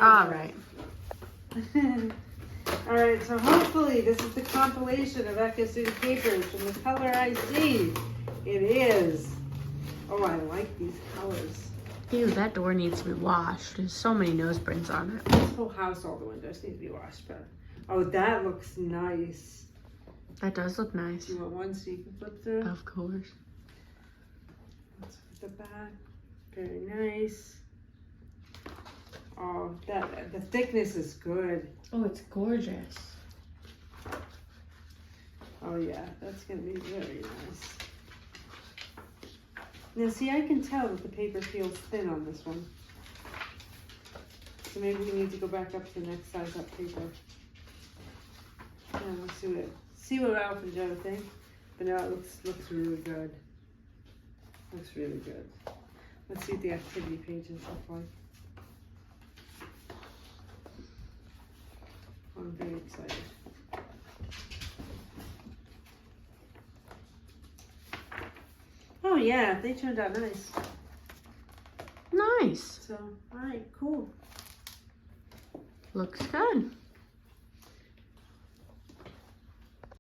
All right. All right, so hopefully this is the compilation of FSU papers from the color I see. It is. Oh, I like these colors. Ew, that door needs to be washed. There's so many nose prints on it. This whole house, all the windows need to be washed, but oh, that looks nice. That does look nice. Do you want one so you can flip through? Of course. Let's look at the back. Very nice. Oh, the thickness is good. Oh, it's gorgeous. Oh yeah, that's gonna be very nice. Now see, I can tell that the paper feels thin on this one. So maybe we need to go back up to the next size up paper. And let's see what Ralph and Joe think. But no, it looks really good. Looks really good. Let's see what the activity pages look like. I'm very excited. Oh yeah, they turned out nice. Nice. So, alright, cool. Looks good.